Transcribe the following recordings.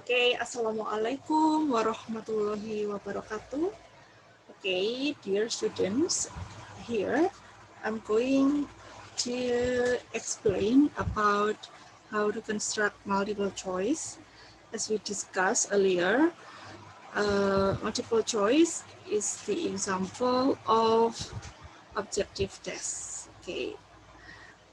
Okay, Assalamualaikum warahmatullahi wabarakatuh. Okay, dear students, here I'm going to explain about how to construct multiple choice. As we discussed earlier, multiple choice is the example of objective test. Okay.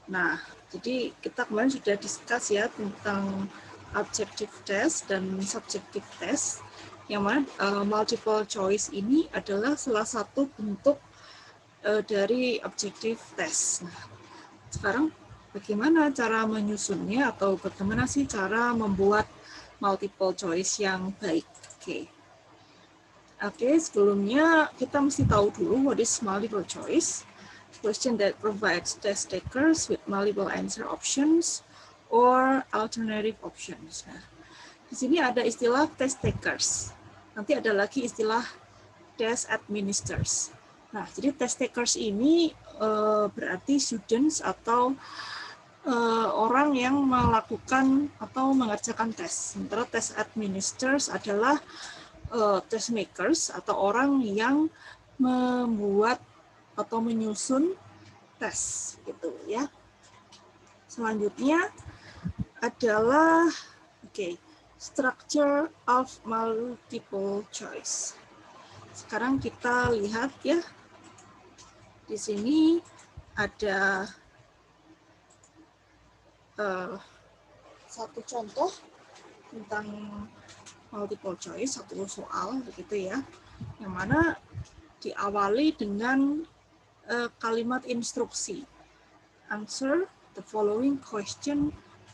Nah, jadi kita kemarin sudah discuss ya tentang objective test dan subjective test, yang mana multiple choice ini adalah salah satu bentuk dari objective test. Nah, sekarang bagaimana cara menyusunnya atau bagaimana sih cara membuat multiple choice yang baik? Oke, sebelumnya kita mesti tahu dulu what is multiple choice. Question that provides test takers with multiple answer options or alternative options. Nah, di sini ada istilah test takers. Nanti ada lagi istilah test administrators. Nah, jadi test takers ini berarti students atau orang yang melakukan atau mengerjakan tes. Sementara test administrators adalah test makers atau orang yang membuat atau menyusun tes gitu ya. Selanjutnya adalah structure of multiple choice. Sekarang kita lihat ya. Di sini ada satu contoh tentang multiple choice, satu soal begitu ya. Yang mana diawali dengan kalimat instruksi. Answer the following question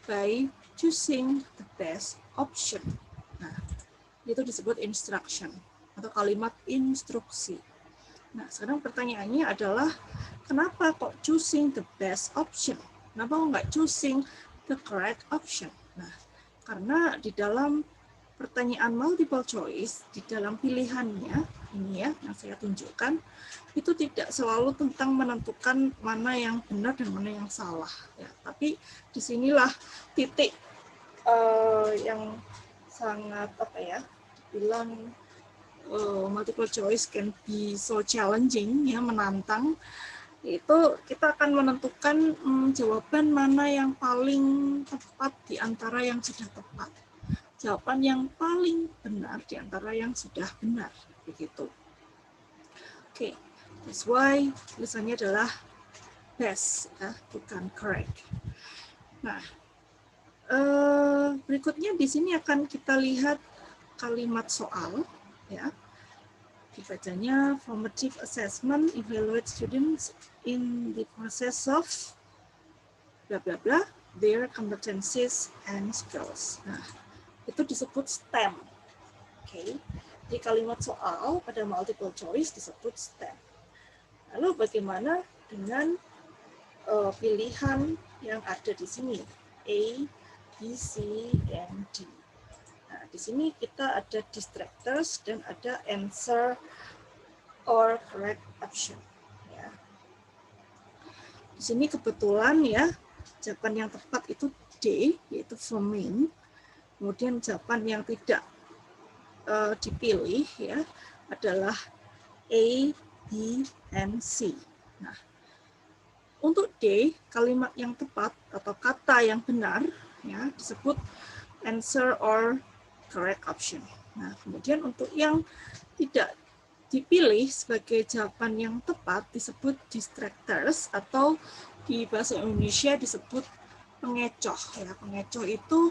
by choosing the best option. Nah, itu disebut instruction atau kalimat instruksi. Nah, sekarang pertanyaannya adalah kenapa kok choosing the best option? Kenapa nggak choosing the correct option? Nah, karena di dalam pertanyaan multiple choice, di dalam pilihannya, ini ya yang saya tunjukkan, itu tidak selalu tentang menentukan mana yang benar dan mana yang salah. Ya, tapi disinilah titik yang sangat bilang multiple choice can be so challenging, ya, menantang. Itu kita akan menentukan jawaban mana yang paling tepat di antara yang sudah tepat. Jawaban yang paling benar di antara yang sudah benar, begitu. Oke, that's why tulisannya adalah best, ya, bukan correct. Nah, berikutnya di sini akan kita lihat kalimat soal, ya. Dibacanya formative assessment evaluate students in the process of bla bla bla their competencies and skills. Nah, itu disebut STEM. Oke. Di kalimat soal pada multiple choice disebut STEM. Lalu bagaimana dengan pilihan yang ada di sini? A, B, C, and D. Nah, di sini kita ada distractors dan ada answer or correct option. Ya. Di sini kebetulan ya, jawaban yang tepat itu D, yaitu forming. Kemudian jawaban yang tidak dipilih ya adalah A, B, and C. Nah, untuk D, kalimat yang tepat atau kata yang benar ya disebut answer or correct option. Nah, kemudian untuk yang tidak dipilih sebagai jawaban yang tepat disebut distractors atau di bahasa Indonesia disebut pengecoh. Ya, pengecoh itu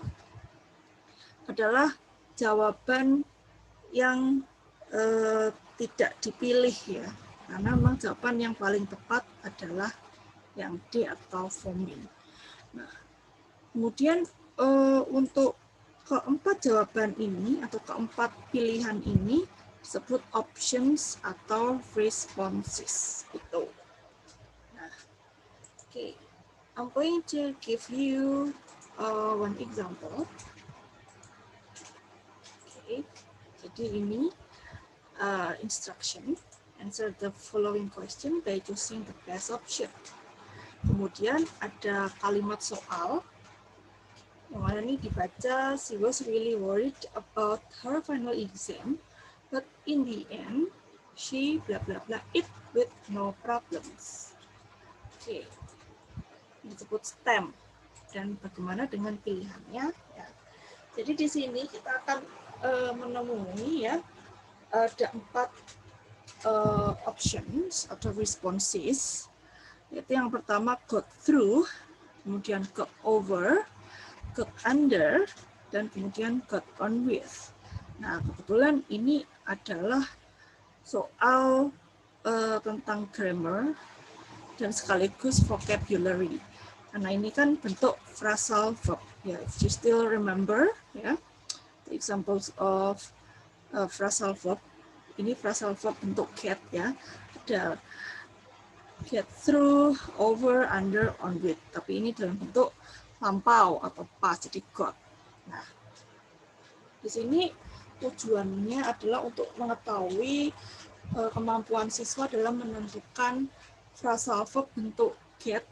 adalah jawaban yang tidak dipilih ya, karena memang jawaban yang paling tepat adalah yang D atau forming. Nah, kemudian untuk keempat jawaban ini atau keempat pilihan ini disebut options atau responses itu. Nah, okay. I'm going to give you one example. Okay. Jadi ini instruction, answer the following question by choosing the best option. Kemudian ada kalimat soal, yang mana ini dibaca, she was really worried about her final exam, but in the end, she bla bla bla it with no problems. Oke, disebut STEM. Dan bagaimana dengan pilihannya? Ya. Jadi di sini kita akan menemui ya ada 4 options atau responses. Yaitu yang pertama got through, kemudian got over, got under, dan kemudian got on with. Nah, kebetulan ini adalah soal tentang grammar dan sekaligus vocabulary. Karena ini kan bentuk phrasal verb. Ya, if you still remember, ya, the examples of phrasal verb. Ini phrasal verb bentuk get ya. Ada get through, over, under, on with. Tapi ini dalam bentuk lampau atau past, jadi got. Nah, di sini tujuannya adalah untuk mengetahui kemampuan siswa dalam menentukan phrasal verb bentuk get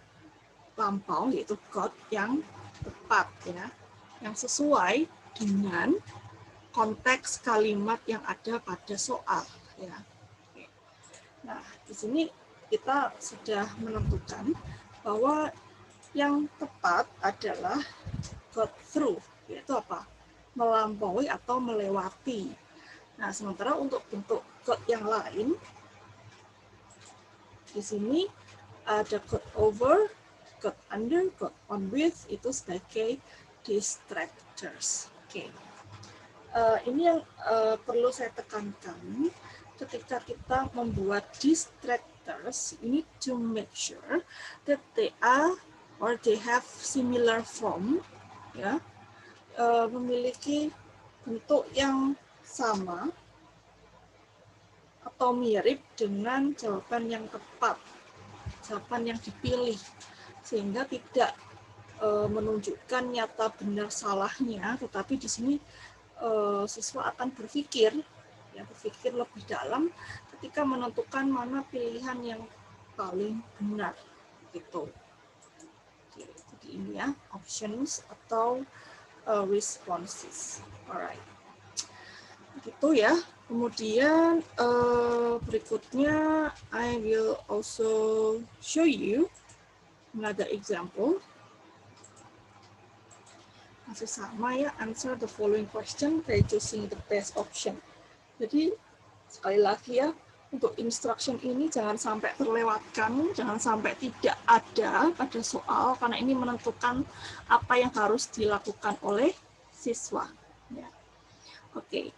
lampau, yaitu got, yang tepat ya, yang sesuai dengan konteks kalimat yang ada pada soal ya. Nah, di sini kita sudah menentukan bahwa yang tepat adalah got through, yaitu apa? Melampaui atau melewati. Nah, sementara untuk bentuk got yang lain, di sini ada got over, got under, got on with, itu sebagai distractors. Oke. Ini yang perlu saya tekankan ketika kita membuat distractors, you need to make sure that they are or they have similar form, ya, memiliki bentuk yang sama atau mirip dengan jawaban yang tepat, jawaban yang dipilih, sehingga tidak menunjukkan nyata benar salahnya, tetapi di sini siswa akan berpikir lebih dalam ketika menentukan mana pilihan yang paling benar gitu. Oke, jadi ini ya options atau responses. Alright, gitu ya. Kemudian berikutnya I will also show you another example. Masih sama ya, answer the following question by choosing the best option. Jadi sekali lagi ya, untuk instruction ini jangan sampai terlewatkan, jangan sampai tidak ada pada soal, karena ini menentukan apa yang harus dilakukan oleh siswa. Ya. Oke,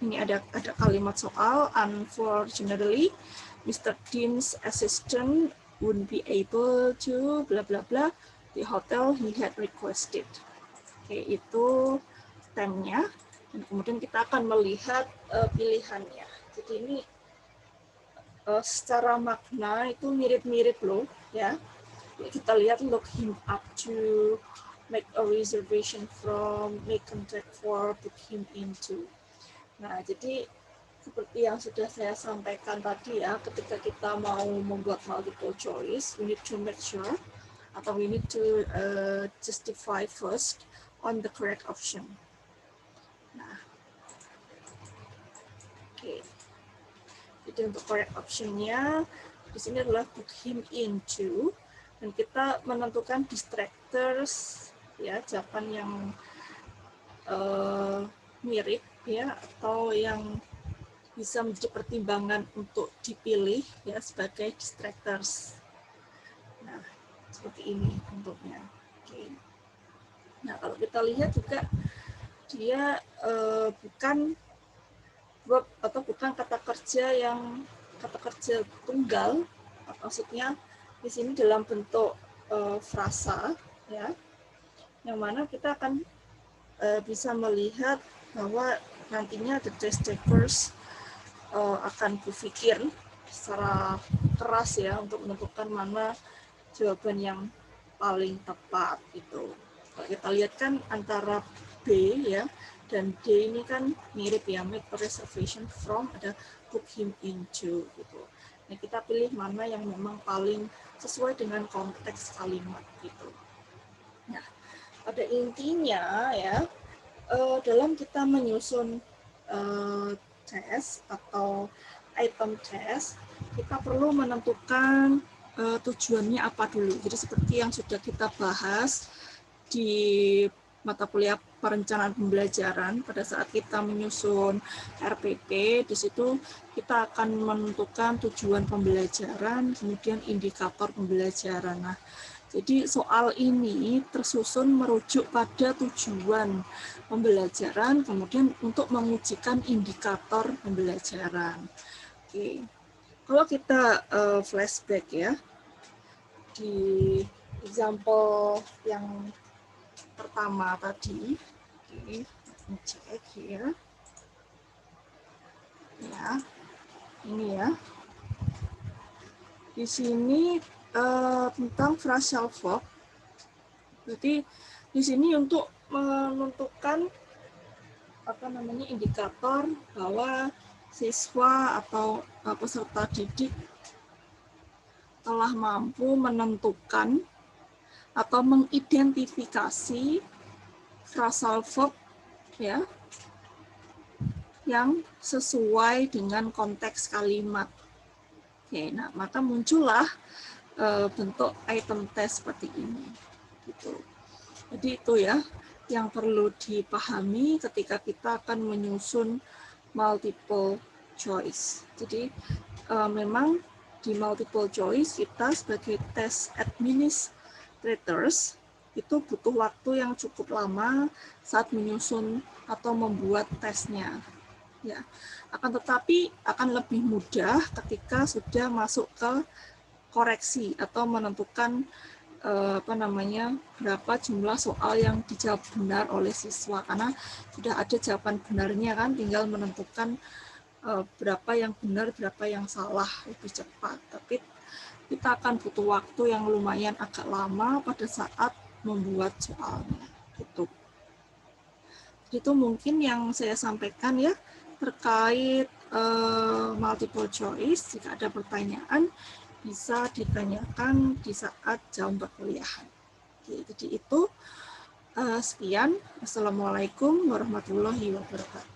ini ada kalimat soal. Unfortunately, Mr. Dean's assistant wouldn't be able to bla bla bla the hotel he had requested. Oke, itu stemnya. Dan kemudian kita akan melihat pilihannya. Jadi ini secara makna itu mirip-mirip loh, ya. Kita lihat look him up to, make a reservation from, make contact for, book him into. Nah, jadi seperti yang sudah saya sampaikan tadi ya, ketika kita mau membuat multiple choice, we need to make sure atau we need to justify first on the correct option. Nah, oke. Jadi untuk correct option-nya di sini adalah book him into, dan kita menentukan distractors ya, jawaban yang mirip ya, atau yang bisa menjadi pertimbangan untuk dipilih ya sebagai distractors. Nah, seperti ini bentuknya. Oke. Nah, kalau kita lihat juga dia bukan verb atau bukan kata kerja tunggal, maksudnya di sini dalam bentuk frasa ya, yang mana kita akan bisa melihat bahwa nantinya the test takers akan berpikir secara keras ya untuk menentukan mana jawaban yang paling tepat itu. Kalau kita lihat kan antara B ya dan D ini kan mirip ya, make a reservation from, ada book him into gitu. Nah, kita pilih mana yang memang paling sesuai dengan konteks kalimat gitu. Nah, pada intinya ya, dalam kita menyusun tes atau item tes, kita perlu menentukan tujuannya apa dulu. Jadi seperti yang sudah kita bahas di mata kuliah perencanaan pembelajaran, pada saat kita menyusun RPP, di situ kita akan menentukan tujuan pembelajaran, kemudian indikator pembelajaran. Nah, jadi soal ini tersusun merujuk pada tujuan pembelajaran, kemudian untuk mengujikan indikator pembelajaran. Oke, kalau kita flashback ya, di example yang pertama tadi, oke, cek ya, ini ya, di sini tentang phrasal verb. Jadi di sini untuk menentukan indikator bahwa siswa atau peserta didik telah mampu menentukan atau mengidentifikasi phrasal verb ya yang sesuai dengan konteks kalimat. Oke, nah maka muncullah bentuk item test seperti ini. Gitu. Jadi itu ya yang perlu dipahami ketika kita akan menyusun multiple choice. Jadi memang di multiple choice kita sebagai test administrators itu butuh waktu yang cukup lama saat menyusun atau membuat tesnya. Ya, akan tetapi akan lebih mudah ketika sudah masuk ke koreksi atau menentukan berapa jumlah soal yang dijawab benar oleh siswa, karena sudah ada jawaban benarnya kan, tinggal menentukan berapa yang benar, berapa yang salah lebih cepat. Tapi kita akan butuh waktu yang lumayan agak lama pada saat membuat soalnya. Itu mungkin yang saya sampaikan ya terkait multiple choice. Jika ada pertanyaan bisa ditanyakan di saat jam perkuliahan. Jadi itu sekian. Assalamualaikum warahmatullahi wabarakatuh.